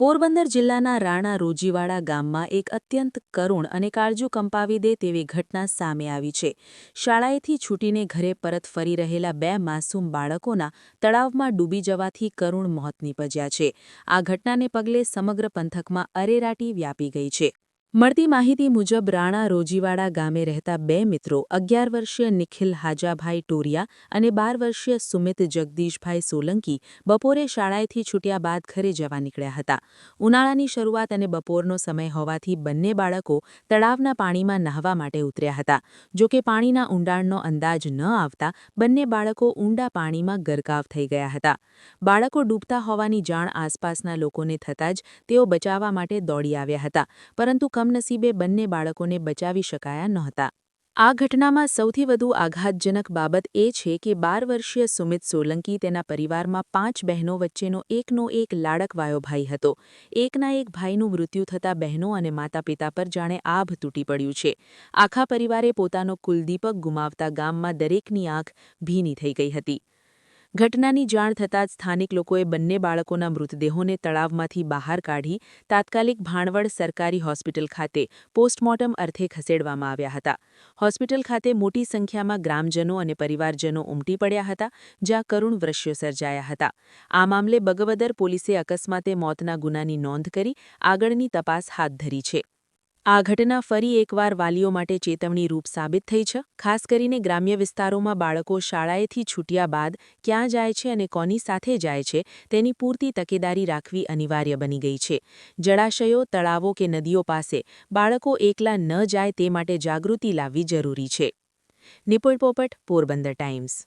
પોરબંદર જિલ્લાના રાણા રોજીવાડા ગામમાં એક અત્યંત કરુણ અને કાળજુ કંપાવી દે તેવી ઘટના સામે આવી છે. શાળાએથી છૂટીને ઘરે પરત ફરી રહેલા 2 માસૂમ બાળકોના તળાવમાં ડૂબી જવાથી કરુણ મોત નીપજ્યા છે. આ ઘટનાને પગલે સમગ્ર પંથકમાં અરેરાટી વ્યાપી ગઈ છે. મળતી માહિતી મુજબ રાણા રોજીવાડા ગામે રહેતા 2 મિત્રો 11 વર્ષીય નિખિલ હાજાભાઈ ટોરિયા અને 12 વર્ષીય સુમિત જગદીશભાઈ સોલંકી બપોરે શાળાએથી છૂટ્યા બાદ ઘરે જવા નીકળ્યા હતા. ઉનાળાની શરૂઆત અને બપોરનો સમય હોવાથી બંને બાળકો તળાવના પાણીમાં નહાવા માટે ઉતર્યા હતા. જોકે પાણીના ઊંડાણનો અંદાજ ન આવતા બંને બાળકો ઊંડા પાણીમાં ગરકાવ થઈ ગયા હતા. બાળકો ડૂબતા હોવાની જાણ આસપાસના લોકોને થતાં જ તેઓ બચાવવા માટે દોડી આવ્યા હતા, પરંતુ કમનસીબે બંને બાળકોને બચાવી શકાયા નહોતા. આ ઘટનામાં સૌથી વધુ આઘાતજનક બાબત એ છે કે 12 વર્ષીય સુમિત સોલંકી તેના પરિવારમાં 5 બહેનો વચ્ચેનો એકનો એક લાડકવાયો ભાઈ હતો. એકના એક ભાઈનું મૃત્યુ થતાં બહેનો અને માતાપિતા પર જાણે આભ તૂટી પડ્યું છે. આખા પરિવારે પોતાનો કુલદીપક ગુમાવતા ગામમાં દરેકની આંખ ભીની થઈ ગઈ હતી. ઘટનાની જાણ થતાં જ સ્થાનિક લોકોએ બંને બાળકોના મૃતદેહોને તળાવમાંથી બહાર કાઢી તાત્કાલિક ભાણવડ સરકારી હોસ્પિટલ ખાતે પોસ્ટમોર્ટમ અર્થે ખસેડવામાં આવ્યા હતા. હોસ્પિટલ ખાતે મોટી સંખ્યામાં ગ્રામજનો અને પરિવારજનો ઉમટી પડ્યા હતા, જ્યાં કરુણ દ્રશ્યો સર્જાયા હતા. આ મામલે બગવદર પોલીસે અકસ્માતે મોતના ગુનાની નોંધ કરી આગળની તપાસ હાથ ધરી છે. આ ઘટના ફરી એકવાર વાલીઓ માટે ચેતવણી રૂપ સાબિત થઈ છે. ખાસ કરીને ગ્રામ્ય વિસ્તારોમાં બાળકો શાળાએથી છૂટ્યા બાદ ક્યાં જાય છે અને કોની સાથે જાય છે તેની પૂરતી તકેદારી રાખવી અનિવાર્ય બની ગઈ છે. જળાશયો, તળાવો કે નદીઓ પાસે બાળકો એકલા ન જાય તે માટે જાગૃતિ લાવવી જરૂરી છે. નિપુલ પોપટ, પોરબંદર ટાઈમ્સ.